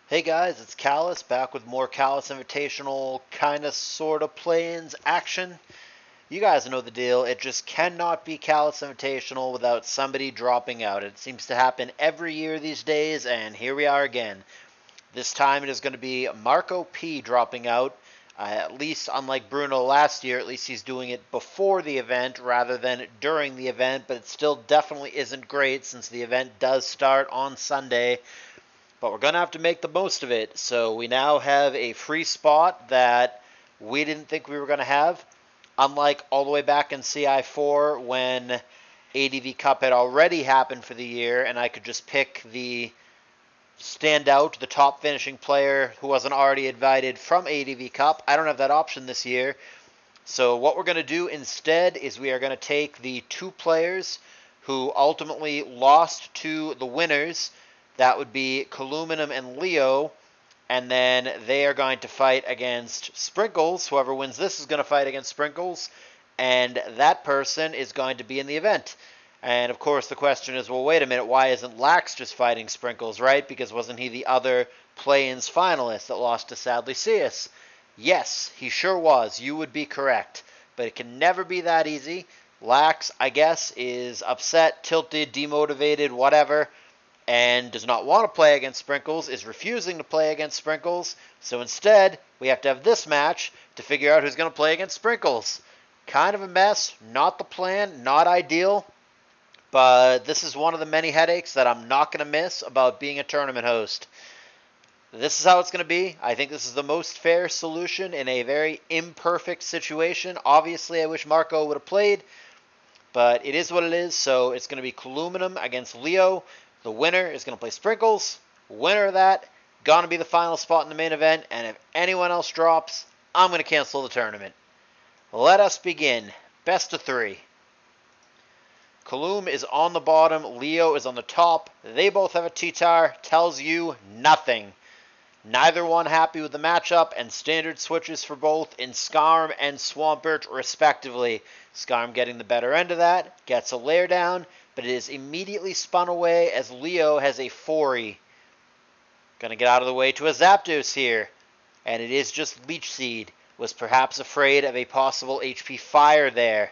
Hey guys, it's Callus back with more Callus Invitational kind of sort of play-ins action. You guys know the deal. It just cannot be Callus Invitational without somebody dropping out. It seems to happen every year these days, and here we are again. This time it is going to be Marco P dropping out. At least, unlike Bruno last year, at least he's doing it before the event rather than during the event, but it still definitely isn't great since the event does start on Sunday. But we're going to have to make the most of it. So we now have a free spot that we didn't think we were going to have. Unlike all the way back in CI4 when ADV Cup had already happened for the year and I could just pick the standout, the top finishing player who wasn't already invited from ADV Cup. I don't have that option this year. So what we're going to do instead is we are going to take the two players who ultimately lost to the winners. That would be Caloom and Leo. And then they are going to fight against Sprinkles. Whoever wins this is going to fight against Sprinkles. And that person is going to be in the event. And of course the question is, well, wait a minute, why isn't Lax just fighting Sprinkles, right? Because wasn't he the other play-ins finalist that lost to Sadly Seus? Yes, he sure was. You would be correct. But it can never be that easy. Lax, I guess, is upset, tilted, demotivated, whatever, and does not want to play against Sprinkles, is refusing to play against Sprinkles. So instead, we have to have this match to figure out who's going to play against Sprinkles. Kind of a mess, not the plan, not ideal, but this is one of the many headaches that I'm not going to miss about being a tournament host. This is how it's going to be. I think this is the most fair solution in a very imperfect situation. Obviously, I wish Marco would have played, but it is what it is. So it's going to be Caloom against Leo. The winner is going to play Sprinkles. Winner of that, going to be the final spot in the main event. And if anyone else drops, I'm going to cancel the tournament. Let us begin. Best of three. Caloom is on the bottom. Leo is on the top. They both have a T-Tar. Tells you nothing. Neither one happy with the matchup, and standard switches for both in Skarm and Swampert, respectively. Skarm getting the better end of that, gets a lair down, but it is immediately spun away as Leo has a 4-y. Gonna get out of the way to a Zapdos here, and it is just Leech Seed. Was perhaps afraid of a possible HP Fire there.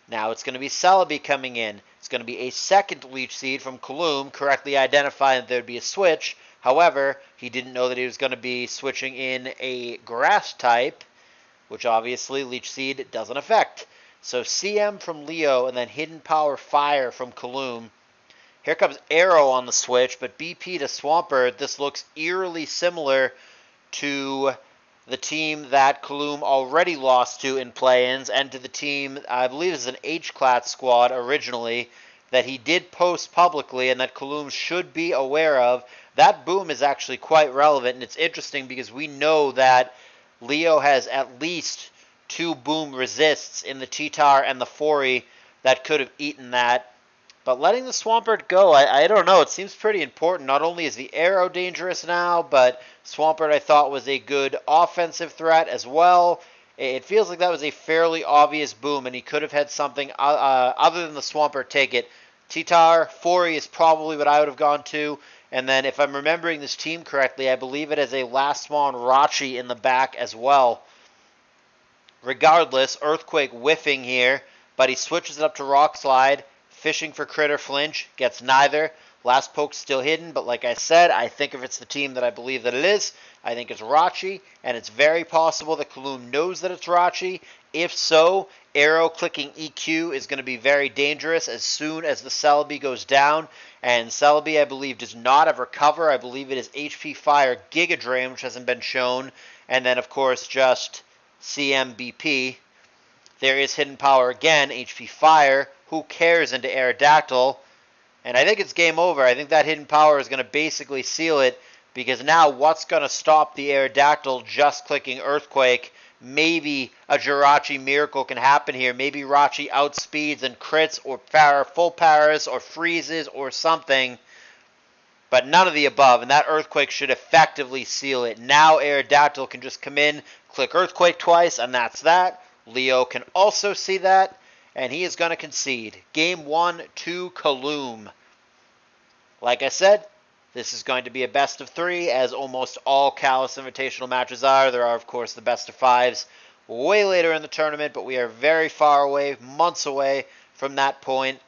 Now it's going to be Celebi coming in. It's going to be a second Leech Seed from Caloom, correctly identifying that there would be a switch. However, he didn't know that he was going to be switching in a Grass type, which obviously Leech Seed doesn't affect. So CM from Leo and then Hidden Power Fire from Caloom. Here comes Arrow on the switch, but BP to Swampert. This looks eerily similar to the team that Caloom already lost to in play-ins, and to the team, I believe is an H-Class squad originally, that he did post publicly and that Caloom should be aware of. That boom is actually quite relevant, and it's interesting because we know that Leo has at least 2 boom resists in the T-Tar and the 4-y that could have eaten that. But letting the Swampert go, I don't know. It seems pretty important. Not only is the Arrow dangerous now, but Swampert I thought was a good offensive threat as well. It feels like that was a fairly obvious boom, and he could have had something other than the Swampert take it. T-Tar, 4-y is probably what I would have gone to. And then if I'm remembering this team correctly, I believe it has a Last Spawn Rachi in the back as well. Regardless, Earthquake whiffing here, but he switches it up to Rock Slide. Fishing for Critter Flinch, gets neither. Last Poke's still hidden, but like I said, I think if it's the team that I believe that it is, I think it's Rachi, and it's very possible that Caloom knows that it's Rachi. If so, Arrow clicking EQ is going to be very dangerous as soon as the Celebi goes down, and Celebi, I believe, does not have Recover. I believe it is HP Fire Giga Drain, which hasn't been shown, and then, of course, just CMBP. There is Hidden Power again, HP Fire. Who cares into Aerodactyl? And I think it's game over. I think that Hidden Power is going to basically seal it, because now what's going to stop the Aerodactyl just clicking Earthquake? Maybe a Jirachi miracle can happen here. Maybe Rachi outspeeds and crits or full paras or freezes or something. But none of the above, and that Earthquake should effectively seal it. Now Aerodactyl can just come in, click Earthquake twice, and that's that. Leo can also see that, and he is going to concede. Game 1 to Caloom. Like I said, This is going to be a best of 3, as almost all Callous Invitational matches are. There are, of course, the best of 5s way later in the tournament, but we are very far away, months away from that point.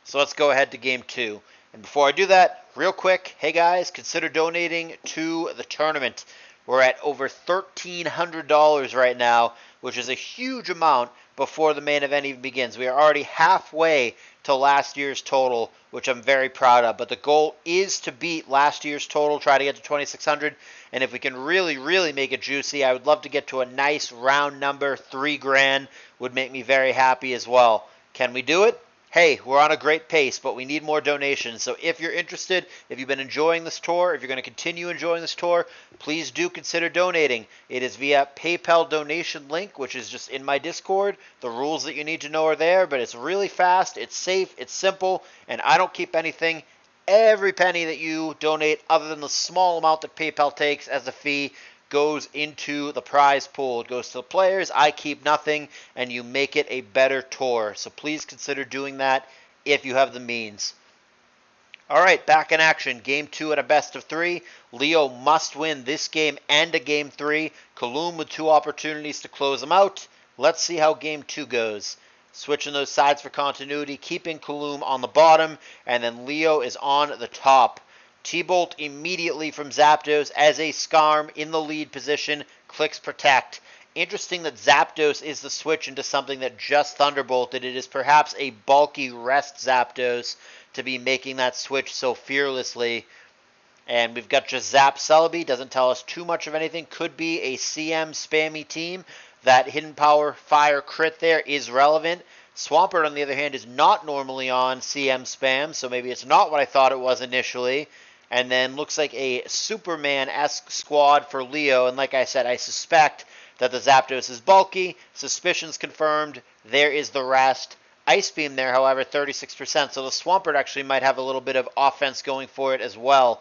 So let's go ahead to Game 2. And before I do that, real quick, hey guys, consider donating to the tournament. We're at over $1,300 right now, which is a huge amount before the main event even begins. We are already halfway to last year's total, which I'm very proud of. But the goal is to beat last year's total, try to get to 2,600. And if we can really make it juicy, I would love to get to a nice round number. $3,000 would make me very happy as well. Can we do it? Hey, we're on a great pace, but we need more donations. So if you're interested, if you've been enjoying this tour, if you're going to continue enjoying this tour, please do consider donating. It is via PayPal donation link, which is just in my Discord. The rules that you need to know are there, but it's really fast, it's safe, it's simple, and I don't keep anything. Every penny that you donate, other than the small amount that PayPal takes as a fee, goes into the prize pool. It goes to the players. I keep nothing, and you make it a better tour. So please consider doing that if you have the means. All right, back in action. Game 2 at a best of 3. Leo must win this game and a Game 3. Caloom with 2 opportunities to close them out. Let's see how Game 2 goes. Switching those sides for continuity, keeping Caloom on the bottom, and then Leo is on the top. T-Bolt immediately from Zapdos as a Skarm in the lead position, clicks Protect. Interesting that Zapdos is the switch into something that just Thunderbolted. It is perhaps a bulky rest Zapdos to be making that switch so fearlessly. And we've got just Zap Celebi, doesn't tell us too much of anything. Could be a CM spammy team. That Hidden Power Fire crit there is relevant. Swampert, on the other hand, is not normally on CM spam, so maybe it's not what I thought it was initially. And then looks like a Superman-esque squad for Leo. And like I said, I suspect that the Zapdos is bulky. Suspicions confirmed. There is the rest. Ice Beam there, however, 36%. So the Swampert actually might have a little bit of offense going for it as well.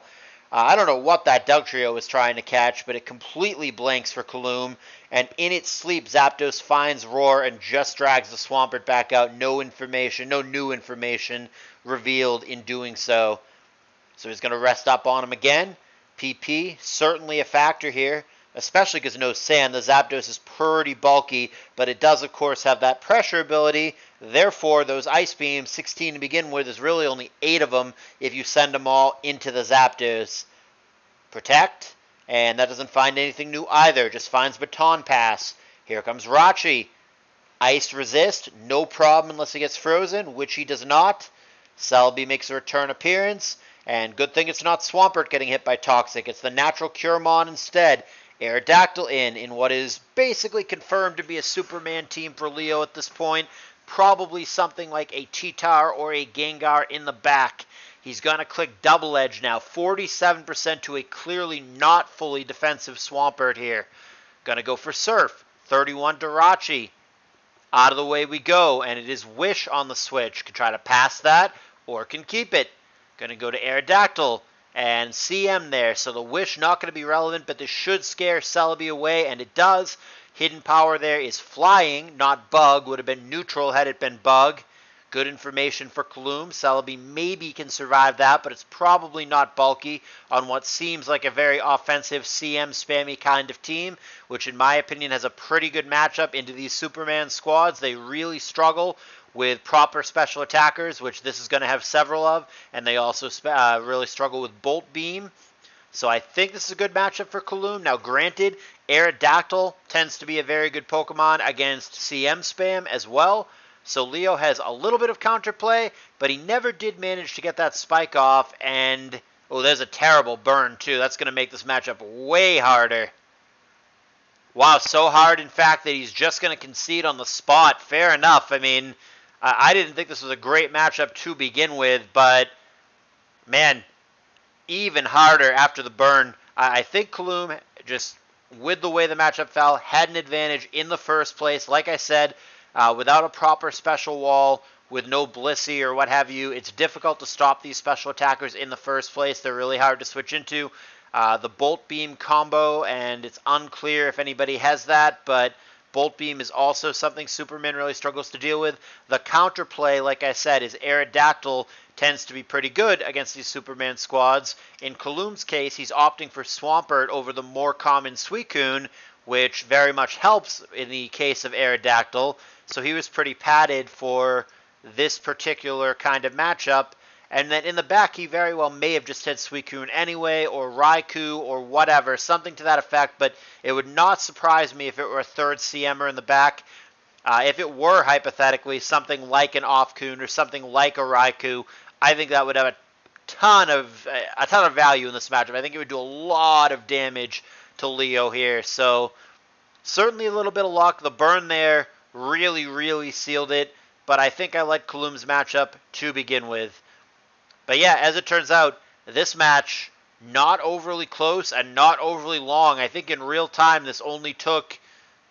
I don't know what that Dugtrio was trying to catch, but it completely blanks for Caloom. And in its sleep, Zapdos finds Roar and just drags the Swampert back out. No new information revealed in doing so. So he's going to rest up on him again. PP, certainly a factor here, especially because no sand. The Zapdos is pretty bulky, but it does, of course, have that pressure ability. Therefore, those Ice Beams, 16 to begin with, is really only 8 of them if you send them all into the Zapdos. Protect, and that doesn't find anything new either, just finds Baton Pass. Here comes Rachi. Ice Resist, no problem unless he gets frozen, which he does not. Celebi makes a return appearance. And good thing it's not Swampert getting hit by Toxic. It's the natural Curemon instead. Aerodactyl in what is basically confirmed to be a Superman team for Leo at this point. Probably something like a Cheetar or a Gengar in the back. He's going to click Double Edge now. 47% to a clearly not fully defensive Swampert here. Going to go for Surf. 31 Dirachi. Out of the way we go. And it is Wish on the switch. Can try to pass that or can keep it. Going to go to Aerodactyl and CM there. So the Wish not going to be relevant, but this should scare Celebi away, and it does. Hidden Power there is Flying, not Bug. Would have been neutral had it been Bug. Good information for Caloom. Celebi maybe can survive that, but it's probably not bulky on what seems like a very offensive CM spammy kind of team, which in my opinion has a pretty good matchup into these Superman squads. They really struggle with proper special attackers, which this is going to have several of, and they also really struggle with Bolt Beam. So I think this is a good matchup for Caloom. Now granted, Aerodactyl tends to be a very good Pokemon against CM spam as well, so Leo has a little bit of counterplay, but he never did manage to get that spike off, and oh, there's a terrible burn too. That's going to make this matchup way harder. Wow, so hard in fact that he's just going to concede on the spot. Fair enough. I mean, I didn't think this was a great matchup to begin with, but man, even harder after the burn. I think Caloom, just with the way the matchup fell, had an advantage in the first place. Like I said, without a proper special wall, with no Blissey or what have you, it's difficult to stop these special attackers in the first place. They're really hard to switch into. The Bolt Beam combo, and it's unclear if anybody has that, but Bolt Beam is also something Superman really struggles to deal with. The counterplay, like I said, is Aerodactyl tends to be pretty good against these Superman squads. In Caloom's case, he's opting for Swampert over the more common Suicune, which very much helps in the case of Aerodactyl. So he was pretty padded for this particular kind of matchup. And then in the back, he very well may have just had Suicune anyway, or Raikou, or whatever, something to that effect. But it would not surprise me if it were a third CMer in the back. If it were, hypothetically, something like an Offcoon or something like a Raikou, I think that would have a ton of value in this matchup. I think it would do a lot of damage to Leo here. So certainly a little bit of luck. The burn there really, really sealed it. But I think I like Caloom's matchup to begin with. But yeah, as it turns out, this match, not overly close and not overly long. I think in real time, this only took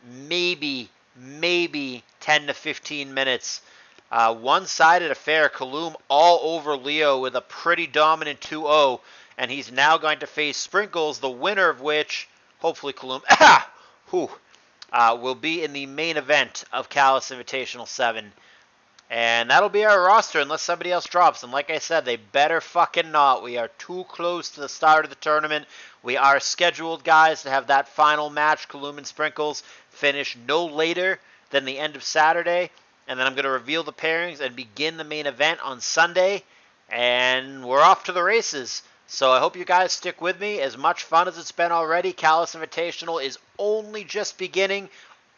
maybe 10 to 15 minutes. One-sided affair, Caloom all over Leo with a pretty dominant 2-0, and he's now going to face Sprinkles, the winner of which, hopefully Caloom, will be in the main event of CALLOUS Invitational 7. And that'll be our roster unless somebody else drops. And like I said, they better fucking not. We are too close to the start of the tournament. We are scheduled, guys, to have that final match, Caloom and Sprinkles, finish no later than the end of Saturday. And then I'm going to reveal the pairings and begin the main event on Sunday. And we're off to the races. So I hope you guys stick with me. As much fun as it's been already, CALLOUS Invitational is only just beginning.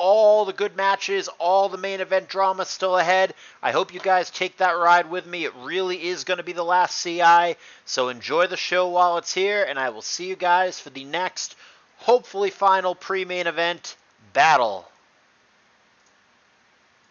All the good matches, all the main event drama still ahead. I hope you guys take that ride with me. It really is going to be the last CI. So enjoy the show while it's here, and I will see you guys for the next, hopefully final pre-main event battle.